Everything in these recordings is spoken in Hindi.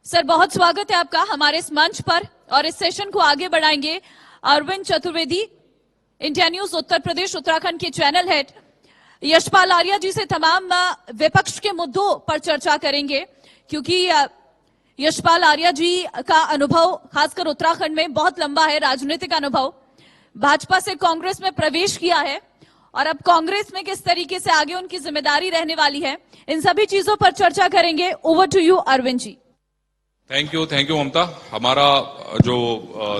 सर बहुत स्वागत है आपका हमारे इस मंच पर और इस सेशन को आगे बढ़ाएंगे अरविंद चतुर्वेदी, इंडिया न्यूज उत्तर प्रदेश उत्तराखंड के चैनल हेड। यशपाल आर्या जी से तमाम विपक्ष के मुद्दों पर चर्चा करेंगे क्योंकि यशपाल आर्या जी का अनुभव खासकर उत्तराखंड में बहुत लंबा है, राजनीतिक अनुभव। भाजपा से कांग्रेस में प्रवेश किया है और अब कांग्रेस में किस तरीके से आगे उनकी जिम्मेदारी रहने वाली है, इन सभी चीजों पर चर्चा करेंगे। Over to you Arvind ji. Thank you Mamata. हमारा जो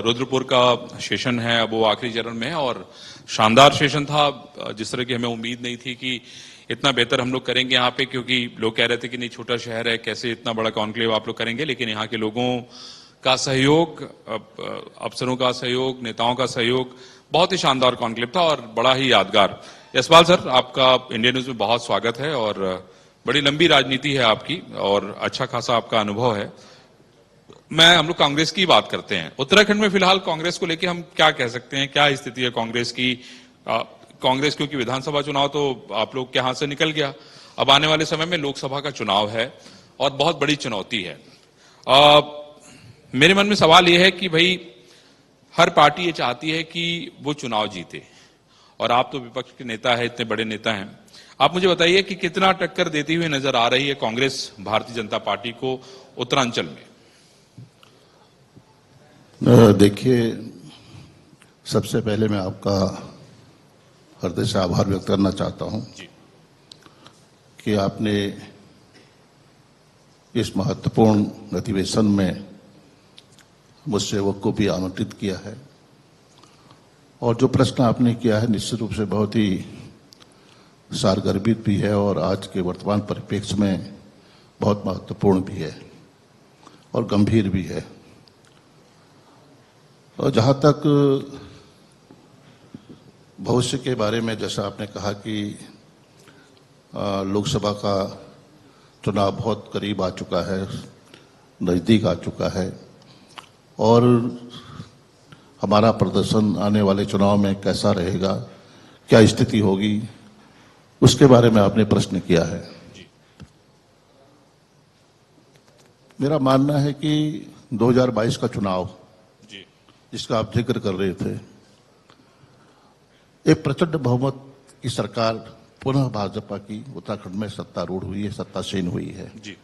रुद्रपुर का सेशन है वो आखिरी चरण में है और शानदार सेशन था। जिस तरह की हमें उम्मीद नहीं थी कि इतना बेहतर हम लोग करेंगे यहाँ पे, क्योंकि लोग कह रहे थे कि नहीं छोटा शहर है, कैसे इतना बड़ा कॉन्क्लेव आप लोग करेंगे। लेकिन यहाँ के लोगों का सहयोग, अफसरों का सहयोग, नेताओं का सहयोग, बहुत ही शानदार कॉन्क्लेव था और बड़ा ही यादगार। यशपाल सर, आपका इंडिया न्यूज में बहुत स्वागत है और बड़ी लंबी राजनीति है आपकी और अच्छा खासा आपका अनुभव है। हम लोग कांग्रेस की बात करते हैं। उत्तराखंड में फिलहाल कांग्रेस को लेकर हम क्या कह सकते हैं, क्या स्थिति है कांग्रेस की? कांग्रेस क्योंकि विधानसभा चुनाव तो आप लोग के हाथ से निकल गया, अब आने वाले समय में लोकसभा का चुनाव है और बहुत बड़ी चुनौती है। मेरे मन में सवाल यह है कि भाई हर पार्टी ये चाहती है कि वो चुनाव जीते और आप तो विपक्ष के नेता है, इतने बड़े नेता हैं। आप मुझे बताइए कि कितना टक्कर देती हुई नजर आ रही है कांग्रेस भारतीय जनता पार्टी को उत्तरांचल में? देखिए, सबसे पहले मैं आपका हृदय से आभार व्यक्त करना चाहता हूं कि आपने इस महत्वपूर्ण अधिवेशन में मुझसे वक़्फ़ी आमंत्रित किया है और जो प्रश्न आपने किया है निश्चित रूप से बहुत ही सारगर्भित भी है और आज के वर्तमान परिप्रेक्ष्य में बहुत महत्वपूर्ण भी है और गंभीर भी है। और जहाँ तक भविष्य के बारे में, जैसा आपने कहा कि लोकसभा का चुनाव बहुत करीब आ चुका है, नज़दीक आ चुका है और हमारा प्रदर्शन आने वाले चुनाव में कैसा रहेगा, क्या स्थिति होगी, उसके बारे में आपने प्रश्न किया है। मेरा मानना है कि 2022 का चुनाव जिसका आप जिक्र कर रहे थे, एक प्रचंड बहुमत की सरकार पुनः भाजपा की उत्तराखंड में सत्तारूढ़ हुई है, सत्तासीन हुई है जी।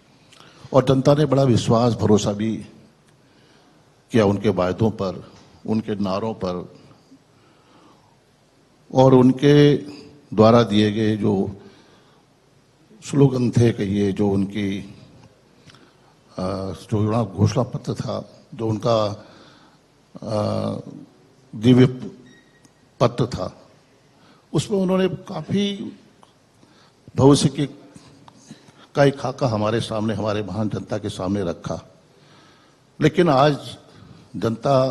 और जनता ने बड़ा विश्वास भरोसा भी किया उनके वायदों पर, उनके नारों पर और उनके द्वारा दिए गए जो स्लोगन थे, कहिए जो उनकी जो घोषणा पत्र था, जो उनका दिव्य पत्र था, उसमें उन्होंने काफी भविष्य की का एक खाका हमारे सामने, हमारे महान जनता के सामने रखा। लेकिन आज जनता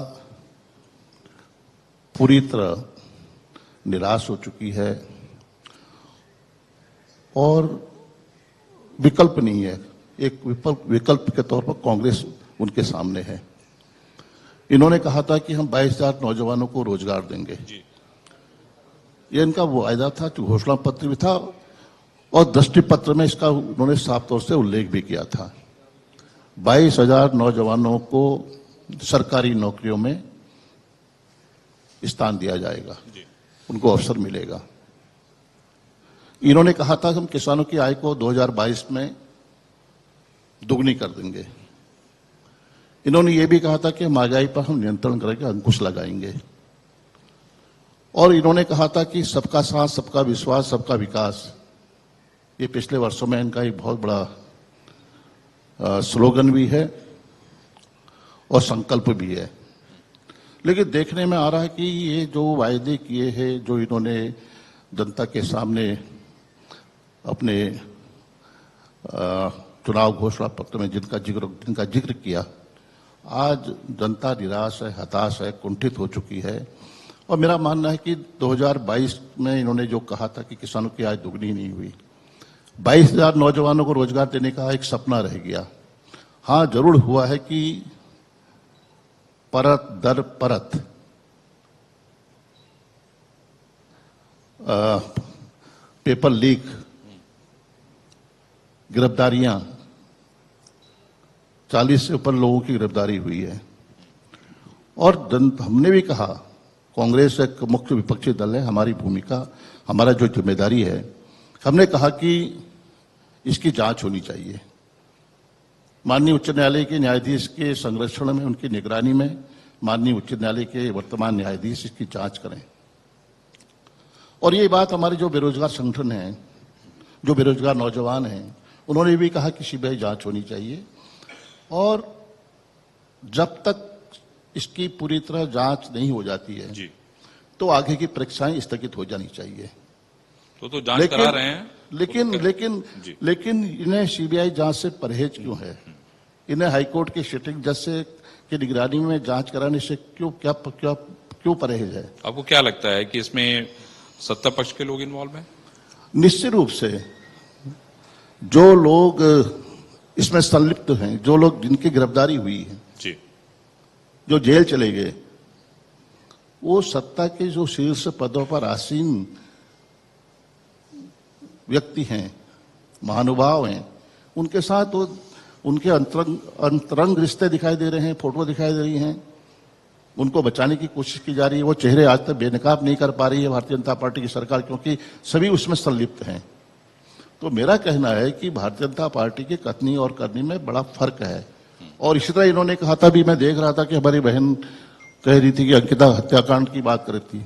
पूरी तरह निराश हो चुकी है और विकल्प नहीं है। एक विकल्प के तौर पर कांग्रेस उनके सामने है। इन्होंने कहा था कि हम 22,000 नौजवानों को रोजगार देंगे, ये इनका वो वायदा था, जो घोषणा पत्र भी था और दृष्टि पत्र में इसका उन्होंने साफ तौर से उल्लेख भी किया था। 22,000 नौजवानों को सरकारी नौकरियों में स्थान दिया जाएगा, उनको अवसर मिलेगा। इन्होंने कहा था कि हम किसानों की आय को 2022 में दुगनी कर देंगे। इन्होंने ये भी कहा था कि महंगाई पर हम नियंत्रण करके अंकुश लगाएंगे और इन्होंने कहा था कि सबका साथ, सबका विश्वास, सबका विकास, ये पिछले वर्षों में इनका एक बहुत बड़ा स्लोगन भी है और संकल्प भी है। लेकिन देखने में आ रहा है कि ये जो वायदे किए हैं, जो इन्होंने जनता के सामने अपने चुनाव घोषणा पत्र में जिनका जिक्र किया, आज जनता निराश है, हताश है, कुंठित हो चुकी है। और मेरा मानना है कि 2022 में इन्होंने जो कहा था कि किसानों की आय दुगनी नहीं हुई, 22,000 नौजवानों को रोजगार देने का एक सपना रह गया। हाँ, जरूर हुआ है कि परत दर परत पेपर लीक, गिरफ्तारियां 40 से ऊपर लोगों की गिरफ्तारी हुई है। और हमने भी कहा, कांग्रेस एक मुख्य विपक्षी दल है, हमारी भूमिका, हमारा जो जिम्मेदारी है, हमने कहा कि इसकी जांच होनी चाहिए। माननीय उच्च न्यायालय के न्यायाधीश के संरक्षण में, उनकी निगरानी में माननीय उच्च न्यायालय के वर्तमान न्यायाधीश इसकी जांच करें। और ये बात हमारे जो बेरोजगार संगठन हैं, जो बेरोजगार नौजवान हैं, उन्होंने भी कहा कि सीबीआई जांच होनी चाहिए। और जब तक इसकी पूरी तरह जांच नहीं हो जाती है जी, तो आगे की परीक्षाएं स्थगित हो जानी चाहिए। तो जांच करा रहे हैं, लेकिन इन्हें सीबीआई जांच से परहेज क्यों है? इन्हें हाईकोर्ट के सिटिंग जज से की निगरानी में जांच कराने से क्यों परहेज है? आपको क्या लगता है कि इसमें सत्ता पक्ष के लोग इन्वॉल्व हैं? निश्चित रूप से जो लोग इसमें संलिप्त हैं, जो लोग जिनकी गिरफ्तारी हुई है, जी, जो जेल चले गए, वो सत्ता के जो शीर्ष पदों पर आसीन व्यक्ति हैं, महानुभाव हैं, उनके साथ तो उनके अंतरंग रिश्ते दिखाई दे रहे हैं, फोटो दिखाई दे रही हैं, उनको बचाने की कोशिश की जा रही है। वो चेहरे आज तक बेनकाब नहीं कर पा रही है भारतीय जनता पार्टी की सरकार, क्योंकि सभी उसमें संलिप्त हैं। तो मेरा कहना है कि भारतीय जनता पार्टी की कथनी और करनी में बड़ा फर्क है। और इसी तरह इन्होंने कहा था, भी मैं देख रहा था कि हमारी बहन कह रही थी कि अंकिता हत्याकांड की बात कर रही थी।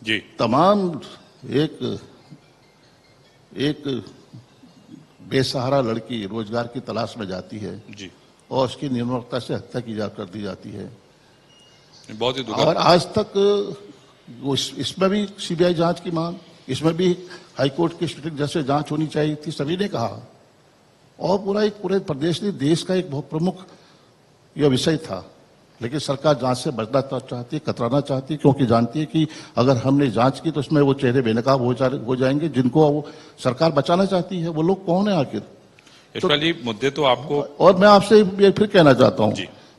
जी, तमाम एक बेसहारा लड़की रोजगार की तलाश में जाती है जी, और उसकी निर्ममता से हत्या कर दी जाती है। बहुत ही दुखद। और आज तक इसमें भी सीबीआई जांच की मांग, इसमें भी हाईकोर्ट की स्थिति जैसे जांच होनी चाहिए थी, सभी ने कहा। और पूरे प्रदेश ने, देश का एक बहुत प्रमुख यह विषय था। लेकिन सरकार जांच से बचना चाहती है, कतराना चाहती है, क्योंकि जानती है कि अगर हमने जांच की तो उसमें वो चेहरे बेनकाब हो जाएंगे जिनको वो सरकार बचाना चाहती है। वो लोग कौन है आखिर? यशपाल जी, मुद्दे तो आपको, और मैं आपसे ये फिर कहना चाहता हूं,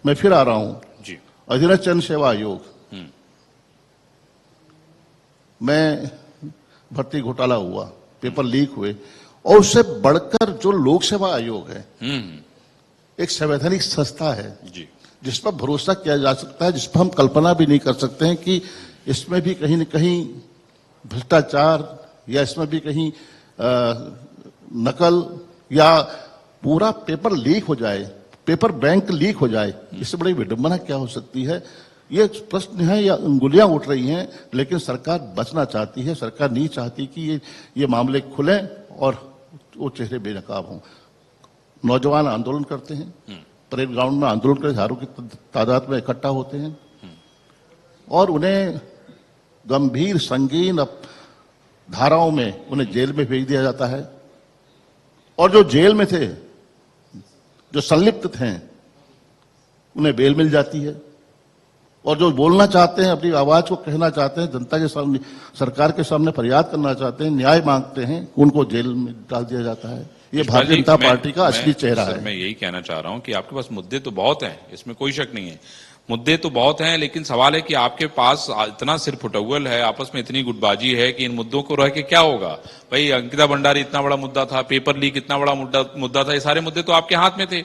मैं फिर आ रहा हूं जी, अधीनस्थ जन सेवा आयोग में भर्ती घोटाला हुआ, पेपर लीक हुए, और उससे बढ़कर जो लोक सेवा आयोग है, एक संवैधानिक संस्था है जी, जिस पर भरोसा किया जा सकता है, जिस पर हम कल्पना भी नहीं कर सकते हैं कि इसमें भी कहीं न कहीं भ्रष्टाचार या इसमें भी कहीं नकल या पूरा पेपर लीक हो जाए, पेपर बैंक लीक हो जाए, इससे बड़ी विडंबना क्या हो सकती है? ये प्रश्न है या अंगुलियां उठ रही हैं, लेकिन सरकार बचना चाहती है। सरकार नहीं चाहती कि ये मामले खुलें और वो चेहरे बेनकाब हों। नौजवान आंदोलन करते हैं, परेड ग्राउंड में आंदोलन कर हजारों की तादाद में इकट्ठा होते हैं और उन्हें गंभीर संगीन धाराओं में उन्हें जेल में भेज दिया जाता है। और जो जेल में थे, जो संलिप्त थे, उन्हें बेल मिल जाती है। और जो बोलना चाहते हैं, अपनी आवाज को कहना चाहते हैं, जनता के सामने, सरकार के सामने फरियाद करना चाहते हैं, न्याय मांगते हैं, उनको जेल में डाल दिया जाता है। ये भारतीय जनता पार्टी का असली चेहरा है। मैं यही कहना चाह रहा हूं कि आपके पास मुद्दे तो बहुत हैं, इसमें कोई शक नहीं है, मुद्दे तो बहुत हैं, लेकिन सवाल है कि आपके पास इतना सिर फुटौल है, आपस में इतनी गुटबाजी है कि इन मुद्दों को रह के क्या होगा? भाई, अंकिता भंडारी इतना बड़ा मुद्दा था, पेपर लीक इतना बड़ा मुद्दा था, ये सारे मुद्दे तो आपके हाथ में थे,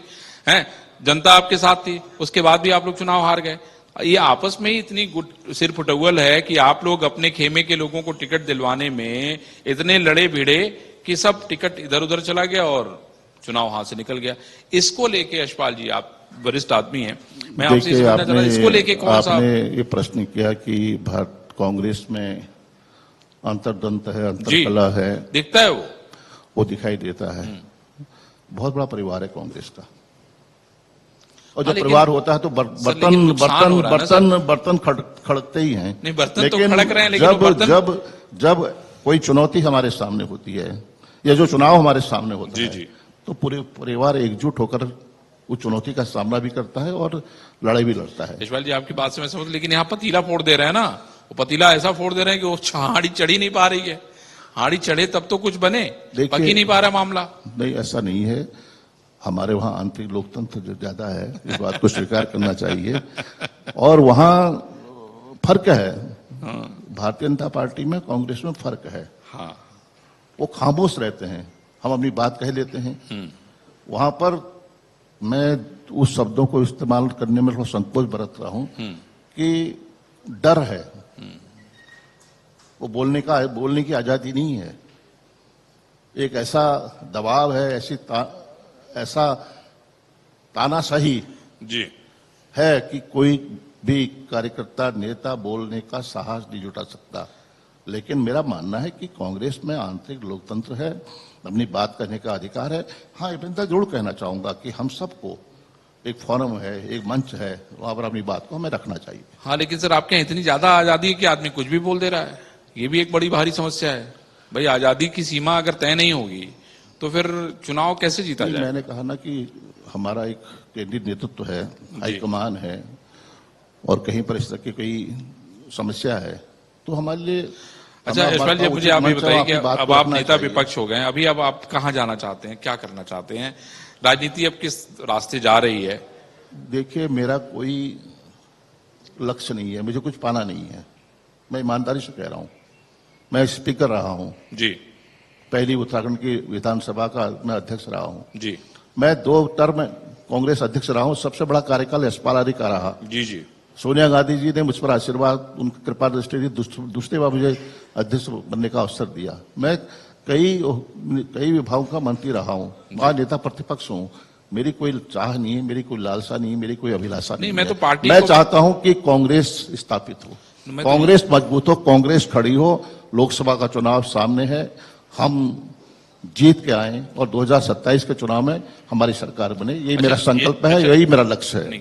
हैं? जनता आपके साथ थी, उसके बाद भी आप लोग चुनाव हार गए। ये आपस में ही इतनी सिर फुटौल है कि आप लोग अपने खेमे के लोगों को टिकट दिलवाने में इतने लड़े भिड़े कि सब टिकट इधर उधर चला गया और चुनाव हाथ से निकल गया। इसको लेके यशपाल जी, आप वरिष्ठ आदमी हैं, मैं आपसे समझना चाह रहा हूं, इसको लेके कौन सा आपने ये प्रश्न किया कि भारत कांग्रेस में अंतर्दंत है, अंतरकला है, दिखता है वो दिखाई देता है। बहुत बड़ा परिवार है कांग्रेस का, और जब परिवार होता है तो बर्तन खड़कते ही हैं। नहीं, बर्तन तो खड़क रहे हैं, लेकिन जब कोई चुनौती हमारे सामने होती है या जो चुनाव हमारे सामने होता है, तो पूरे परिवार एकजुट होकर उस चुनौती का सामना भी करता है और लड़ाई भी लड़ता है। यशपाल जी, आपकी बात से मैं समझ, लेकिन यहाँ पतीला फोड़ दे रहे हैं ना, वो पतीला ऐसा फोड़ दे रहे हैं कि वो हाड़ी चढ़ी नहीं पा रही है। हाड़ी चढ़े तब तो कुछ बने, पकी नहीं पा रहा मामला। नहीं, ऐसा नहीं है, हमारे वहां आंतरिक लोकतंत्र जो ज्यादा है, इस बात को स्वीकार करना चाहिए। और वहां फर्क है, भारतीय जनता पार्टी में कांग्रेस में फर्क है। हाँ, वो खामोश रहते हैं, हम अपनी बात कह लेते हैं। वहां पर मैं उस शब्दों को इस्तेमाल करने में थोड़ा संकोच बरत रहा हूं कि डर है, वो बोलने की आजादी नहीं है। एक ऐसा दबाव है, ऐसा तानाशाही जी है कि कोई भी कार्यकर्ता नेता बोलने का साहस नहीं जुटा सकता। लेकिन मेरा मानना है कि कांग्रेस में आंतरिक लोकतंत्र है, अपनी बात कहने का अधिकार है। हाँ, मैं जरूर कहना चाहूंगा कि हम सबको एक फोरम है, एक मंच है, वहां पर अपनी बात को हमें रखना चाहिए। हाँ, लेकिन सर आपके यहाँ इतनी ज्यादा आजादी है कि आदमी कुछ भी बोल दे रहा है, ये भी एक बड़ी भारी समस्या है। भाई आजादी की सीमा अगर तय नहीं होगी तो फिर चुनाव कैसे जीता जाए? मैंने कहा ना कि हमारा एक केंद्रीय नेतृत्व है, हाईकमान है, और कहीं पर इस तरह की कोई समस्या है तो हमारे लिए। अच्छा यशपाल जी, मुझे आप ये बताइए कि अब आप नेता विपक्ष हो गए, अभी अब आप कहाँ जाना चाहते हैं, क्या करना चाहते हैं? राजनीति अब किस रास्ते जा रही है? देखिए, मेरा कोई लक्ष्य नहीं है, मुझे कुछ पाना नहीं है। मैं ईमानदारी से कह रहा हूं, मैं स्पीकर रहा हूं जी, पहली उत्तराखंड की विधानसभा का मैं अध्यक्ष रहा हूं जी, मैं 2 टर्म कांग्रेस अध्यक्ष रहा हूं। सबसे बड़ा कार्यकाल यशपाल आर्य का रहा। जी जी, सोनिया गांधी जी ने मुझ पर आशीर्वाद, उनकी कृपा दृष्टि दी, दूसरी बार मुझे अध्यक्ष बनने का अवसर दिया। मैं कई विभागों का मंत्री रहा हूं, वहां नेता प्रतिपक्ष हूं। मेरी कोई चाह नहीं है, मेरी कोई लालसा नहीं है, मेरी कोई अभिलाषा नहीं मैं है। तो पार्टी मैं चाहता हूं कि कांग्रेस स्थापित हो, कांग्रेस मजबूत हो, कांग्रेस खड़ी हो। लोकसभा का चुनाव सामने है, हम जीत के आए और 2027 के चुनाव में हमारी सरकार बने, यही मेरा संकल्प है, यही मेरा लक्ष्य है। नहीं,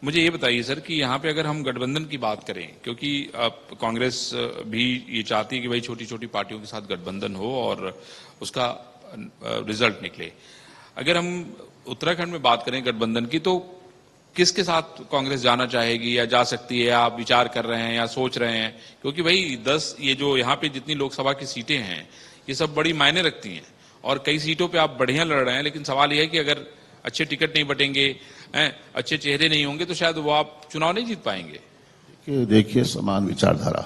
मुझे ये बताइए सर कि यहाँ पे अगर हम गठबंधन की बात करें, क्योंकि कांग्रेस भी ये चाहती है कि भाई छोटी छोटी पार्टियों के साथ गठबंधन हो और उसका रिजल्ट निकले। अगर हम उत्तराखंड में बात करें गठबंधन की, तो किसके साथ कांग्रेस जाना चाहेगी या जा सकती है, या आप विचार कर रहे हैं या सोच रहे हैं? क्योंकि भाई 10 ये जो यहाँ पे जितनी लोकसभा की सीटें हैं ये सब बड़ी मायने रखती हैं और कई सीटों पे आप बढ़िया लड़ रहे हैं, लेकिन सवाल यह है कि अगर अच्छे टिकट नहीं बटेंगे, अच्छे चेहरे नहीं होंगे तो शायद वो आप चुनाव नहीं जीत पाएंगे। देखिए, समान विचारधारा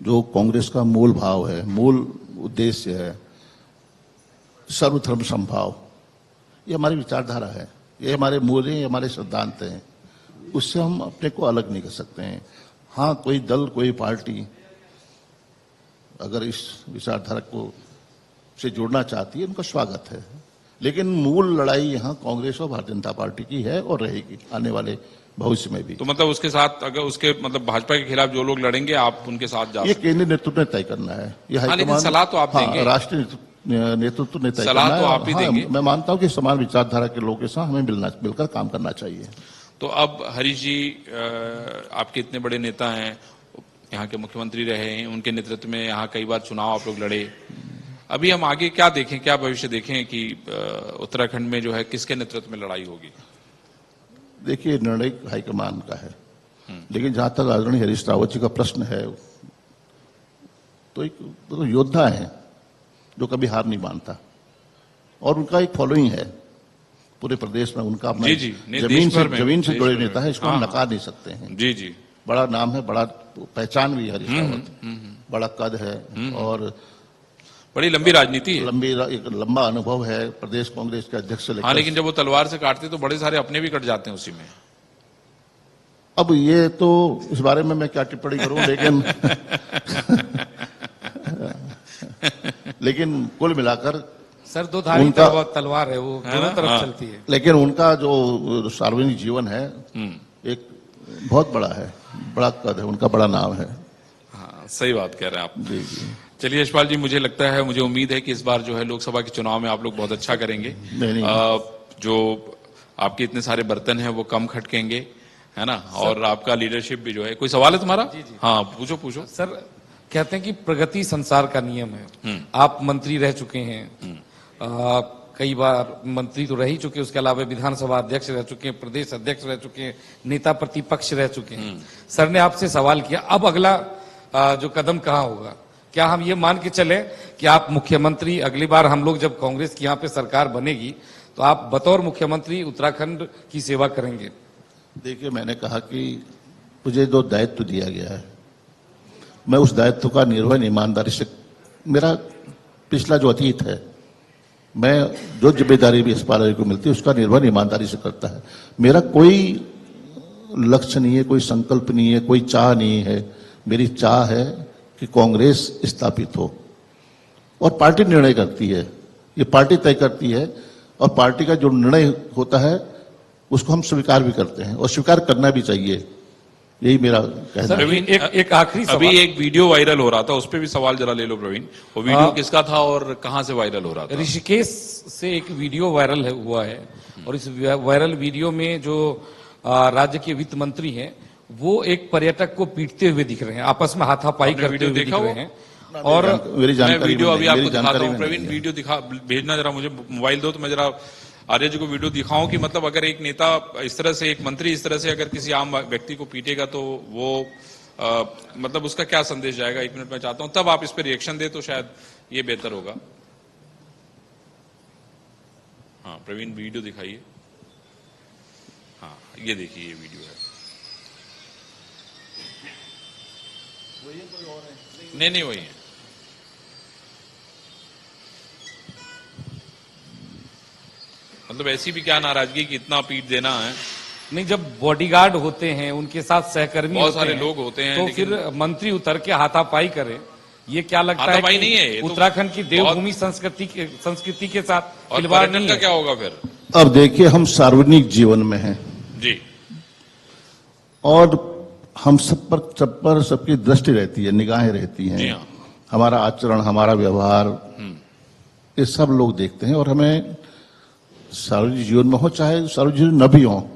जो कांग्रेस का मूल भाव है, मूल उद्देश्य है, सर्वधर्म समभाव, ये हमारी विचारधारा है, ये हमारे मूल्य, ये हमारे सिद्धांत हैं। उससे हम अपने को अलग नहीं कर सकते हैं। हाँ, कोई दल, कोई पार्टी अगर इस विचारधारा को से जुड़ना चाहती है, उनका स्वागत है। लेकिन मूल लड़ाई यहाँ कांग्रेस और भारतीय जनता पार्टी की है और रहेगी आने वाले भविष्य में भी। तो मतलब उसके साथ, अगर उसके मतलब भाजपा के खिलाफ जो लोग लड़ेंगे आप उनके साथ जा? ये केंद्रीय नेतृत्व ने तय करना है। ये लेकिन सलाह तो आप देंगे। राष्ट्रीय नेतृत्व ने तय सलाह करना तो है। आप ही देंगे। मैं मानता हूं कि समान विचारधारा के लोगों के साथ हमें मिलकर काम करना चाहिए। तो अब हरीश जी आपके इतने बड़े नेता हैं, यहाँ के मुख्यमंत्री रहे हैं, उनके नेतृत्व में यहाँ कई बार चुनाव आप लोग लड़े। अभी हम आगे क्या देखें, क्या भविष्य देखें कि उत्तराखंड में जो है किसके नेतृत्व में लड़ाई होगी? देखिए, निर्णय हाईकमान का है, लेकिन जहां तक आदरणीय हरीश रावत जी का प्रश्न है, तो एक तो योद्धा है जो कभी हार नहीं मानता और उनका एक फॉलोइंग है पूरे प्रदेश में। उनका अपना जमीन से जुड़े नेता है, इसको हम नकार नहीं सकते हैं। जी जी, बड़ा नाम है, बड़ा पहचान भी है हरीश रावत, बड़ा कद है और बड़ी लंबी राजनीति है, एक लंबा अनुभव है प्रदेश कांग्रेस के अध्यक्ष से लेकर। हाँ, लेकिन जब वो तलवार से काटते तो बड़े सारे अपने भी कट जाते हैं उसी में। अब ये तो इस बारे में मैं क्या टिप्पणी करूं, लेकिन कुल मिलाकर सर दो धारी तलवार है, वो दोनों तरफ चलती है। लेकिन उनका जो सार्वजनिक जीवन है एक बहुत बड़ा है, बड़ा कद है, उनका बड़ा नाम है। हाँ, सही बात कह रहे हैं आप। जी जी। चलिए यशपाल जी, मुझे लगता है, मुझे उम्मीद है कि इस बार जो है लोकसभा के चुनाव में आप लोग बहुत अच्छा करेंगे। जो आपके इतने सारे बर्तन हैं वो कम खटकेंगे, है ना, और आपका लीडरशिप भी जो है। कोई सवाल है तुम्हारा? जी जी। हाँ, पूछो पूछो। सर कहते हैं कि प्रगति संसार का नियम है। आप मंत्री रह चुके हैं, कई बार मंत्री तो रह ही चुके, उसके अलावा विधानसभा अध्यक्ष रह चुके हैं, प्रदेश अध्यक्ष रह चुके हैं, नेता प्रतिपक्ष रह चुके हैं। सर ने आपसे सवाल किया, अब अगला जो कदम कहाँ होगा? क्या हम ये मान के चले कि आप मुख्यमंत्री, अगली बार हम लोग जब कांग्रेस की यहाँ पे सरकार बनेगी तो आप बतौर मुख्यमंत्री उत्तराखंड की सेवा करेंगे? देखिए, मैंने कहा कि मुझे जो दायित्व दिया गया है, मैं उस दायित्व का निर्वहन ईमानदारी से, मेरा पिछला जो अतीत है मैं जो जिम्मेदारी भी यशपाल आर्य को मिलती है उसका निर्वहन ईमानदारी से करता है। मेरा कोई लक्ष्य नहीं है, कोई संकल्प नहीं है, कोई चाह नहीं है। मेरी चाह है कि कांग्रेस स्थापित हो और पार्टी निर्णय करती है, ये पार्टी तय करती है और पार्टी का जो निर्णय होता है उसको हम स्वीकार भी करते हैं और स्वीकार करना भी चाहिए। यही मेरा कहना सर, है। एक आखिरी अभी सवाल। एक वीडियो वायरल हो रहा था, उस पर भी सवाल जरा ले लो प्रवीण। वो वीडियो किसका था और कहां से वायरल हो रहा था? ऋषिकेश से एक वीडियो वायरल हुआ है और इस वायरल वीडियो में जो राज्य के वित्त मंत्री हैं वो एक पर्यटक को पीटते हुए दिख रहे हैं, आपस में हाथापाई आपने करते वीडियो हुए दिख देखा रहे वो? हैं। और मेरी मैं जानकारी वीडियो में अभी नहीं, आपको मेरी दिखाता जानकारी हूँ। में प्रवीण नहीं है। वीडियो दिखा भेजना जरा, मुझे मोबाइल दो तो मैं जरा आर्य जी को वीडियो दिखाऊं कि मतलब अगर एक नेता इस तरह से, एक मंत्री इस तरह से अगर किसी आम व्यक्ति को पीटेगा तो वो मतलब उसका क्या संदेश जाएगा। एक मिनट में चाहता हूं, तब आप इस पर रिएक्शन दे तो शायद ये बेहतर होगा। हाँ प्रवीण वीडियो दिखाइए। हाँ ये देखिए, ये वीडियो है। नहीं वही है। मतलब ऐसी भी क्या नाराजगी कि इतना पीट देना है। नहीं, जब बॉडीगार्ड होते हैं उनके साथ सहकर्मी बहुत होते सारे हैं, लोग होते हैं, तो लेकिन- फिर मंत्री उतर के हाथापाई करे, ये क्या लगता है हाथापाई कि नहीं है, ये तो उत्तराखंड की देवभूमि बहुत- संस्कृति के साथ और खिलवाड़ पर्यटन नहीं का है? क्या होगा फिर? अब देखिए, हम सार्वजनिक जीवन में हैं जी और हम सब पर सबकी दृष्टि रहती है, निगाहें रहती जी हैं। हाँ। हमारा आचरण, हमारा व्यवहार, ये सब लोग देखते हैं और हमें सार्वजनिक जीवन में हो चाहे सार्वजनिक जीवन न भी हो,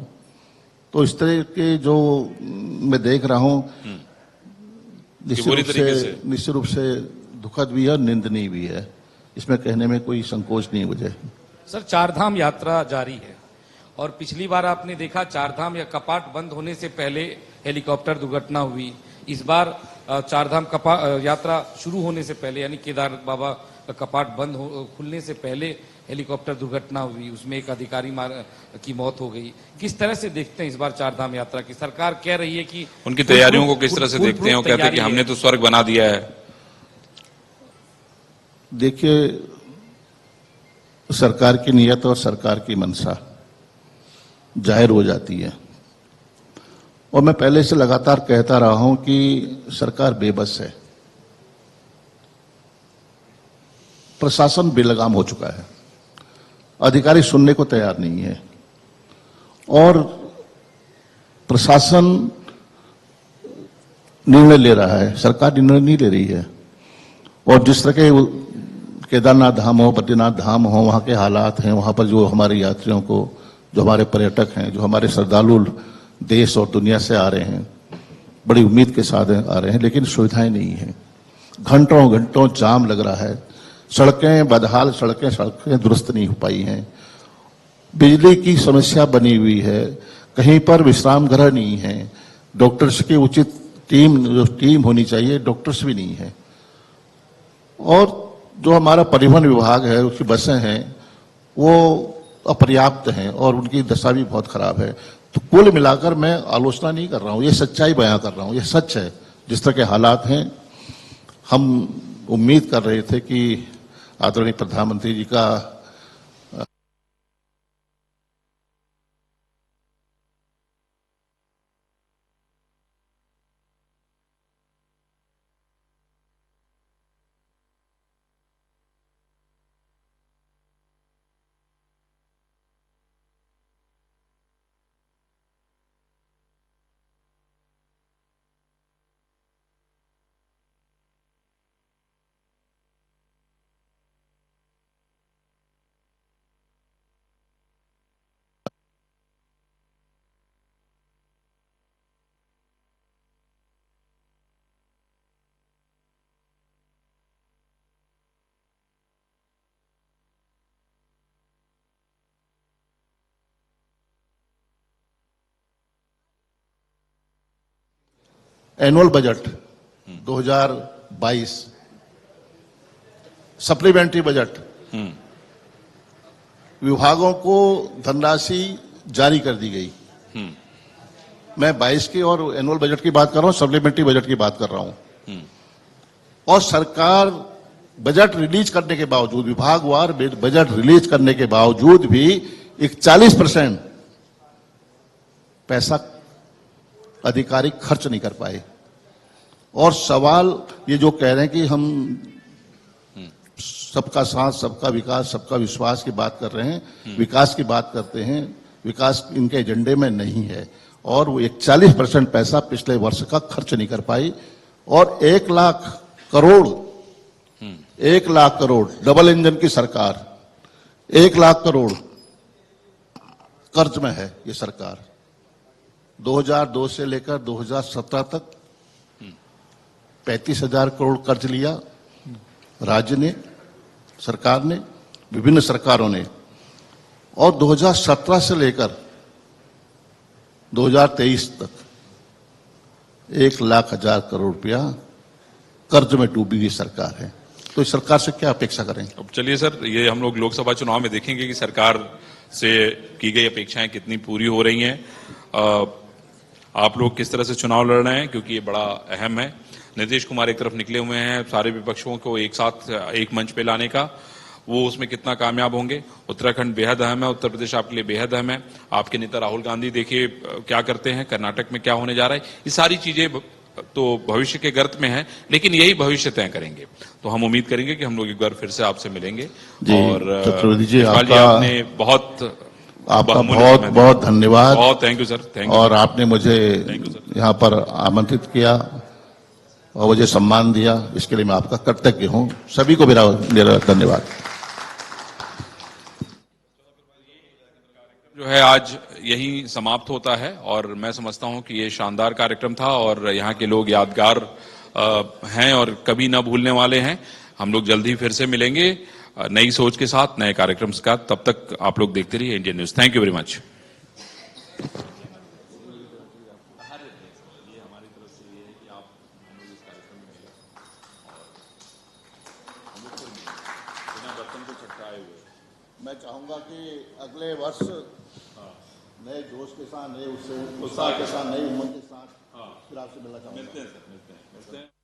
तो इस तरह के जो मैं देख रहा हूं बुरी तरीके से। निश्चित रूप से दुखद भी है, निंदनीय भी है। इसमें कहने में कोई संकोच नहीं मुझे। सर, चारधाम यात्रा जारी है और पिछली बार आपने देखा चारधाम या कपाट बंद होने से पहले हेलीकॉप्टर दुर्घटना हुई। इस बार चारधाम यात्रा शुरू होने से पहले, यानी केदार बाबा का कपाट खुलने से पहले हेलीकॉप्टर दुर्घटना हुई, उसमें एक अधिकारी की मौत हो गई। किस तरह से देखते हैं इस बार चारधाम यात्रा की? सरकार कह रही है कि उनकी तैयारियों को किस तरह से देखते हैं? वो कहते हैं कि हमने तो स्वर्ग बना दिया है। देखिए, सरकार की नीयत और सरकार की मंशा जाहिर हो जाती है और मैं पहले से लगातार कहता रहा हूं कि सरकार बेबस है, प्रशासन बेलगाम हो चुका है, अधिकारी सुनने को तैयार नहीं है और प्रशासन निर्णय ले रहा है, सरकार निर्णय नहीं ले रही है। और जिस तरह के केदारनाथ धाम हो, बद्रीनाथ धाम हो, वहां के हालात हैं, वहां पर जो हमारे यात्रियों को, जो हमारे पर्यटक हैं, जो हमारे श्रद्धालु देश और दुनिया से आ रहे हैं, बड़ी उम्मीद के साथ आ रहे हैं, लेकिन सुविधाएं नहीं है। घंटों घंटों जाम लग रहा है, सड़कें बदहाल, सड़कें दुरुस्त नहीं हो पाई हैं, बिजली की समस्या बनी हुई है, कहीं पर विश्राम गृह नहीं है, डॉक्टर्स की उचित टीम होनी चाहिए, डॉक्टर्स भी नहीं है। और जो हमारा परिवहन विभाग है, उसकी बसें हैं, वो अपर्याप्त हैं और उनकी दशा भी बहुत खराब है। तो कुल मिलाकर मैं आलोचना नहीं कर रहा हूं, ये सच्चाई बयां कर रहा हूं, ये सच है। जिस तरह के हालात हैं, हम उम्मीद कर रहे थे कि आदरणीय प्रधानमंत्री जी का एनुअल बजट 2022, सप्लीमेंट्री बजट, विभागों को धनराशि जारी कर दी गई। मैं 22 की और एनुअल बजट की बात कर रहा हूं, सप्लीमेंट्री बजट की बात कर रहा हूं। और सरकार बजट रिलीज करने के बावजूद, विभागवार बजट रिलीज करने के बावजूद भी 41% पैसा अधिकारी खर्च नहीं कर पाए। और सवाल ये जो कह रहे हैं कि हम सबका साथ, सबका विकास, सबका विश्वास की बात कर रहे हैं, विकास की बात करते हैं, विकास इनके एजेंडे में नहीं है। और वो 41% पैसा पिछले वर्ष का खर्च नहीं कर पाई। और 1 लाख करोड़ 1 लाख करोड़ डबल इंजन की सरकार 1 लाख करोड़ कर्ज में है ये सरकार। 2002 से लेकर 2017 तक 35,000 करोड़ कर्ज लिया राज्य ने, सरकार ने, विभिन्न सरकारों ने। और 2017 से लेकर 2023 तक 1,00,000 करोड़ रुपया कर्ज में डूबी हुई सरकार है। तो इस सरकार से क्या अपेक्षा करें? अब चलिए सर, ये हम लोग लोकसभा चुनाव में देखेंगे कि सरकार से की गई अपेक्षाएं कितनी पूरी हो रही हैं। आप लोग किस तरह से चुनाव लड़ रहे हैं, क्योंकि ये बड़ा अहम है। नीतीश कुमार एक तरफ निकले हुए हैं सारे विपक्षों को एक साथ एक मंच पे लाने का, वो उसमें कितना कामयाब होंगे। उत्तराखंड बेहद अहम है, उत्तर प्रदेश आपके लिए बेहद अहम है। आपके नेता राहुल गांधी देखिए क्या करते हैं, कर्नाटक में क्या होने जा रहा है। ये सारी चीजें तो भविष्य के गर्त में है, लेकिन यही भविष्य तय करेंगे। तो हम उम्मीद करेंगे कि हम लोग एक बार फिर से आपसे मिलेंगे। और चतुर्वेदी जी, आपने बहुत आपका बहुत बहुत धन्यवाद। बहुत thank you sir, thank you. और आपने मुझे यहाँ पर आमंत्रित किया और मुझे सम्मान दिया, इसके लिए मैं आपका कृतज्ञ हूँ। सभी को मेरा धन्यवाद। जो है आज यही समाप्त होता है और मैं समझता हूं कि ये शानदार कार्यक्रम था और यहाँ के लोग यादगार हैं और कभी ना भूलने वाले हैं। हम लोग जल्दी फिर से मिलेंगे नई सोच के साथ, नए कार्यक्रम के साथ। तब तक आप लोग देखते रहिए Indian news. Thank you very much. मैं चाहूंगा कि अगले वर्ष नए जोश के साथ, नए उत्साह के साथ, नई उमंग के साथ फिर आपसे मिलना चाहूंगा। मिलते हैं सर, मिलते हैं।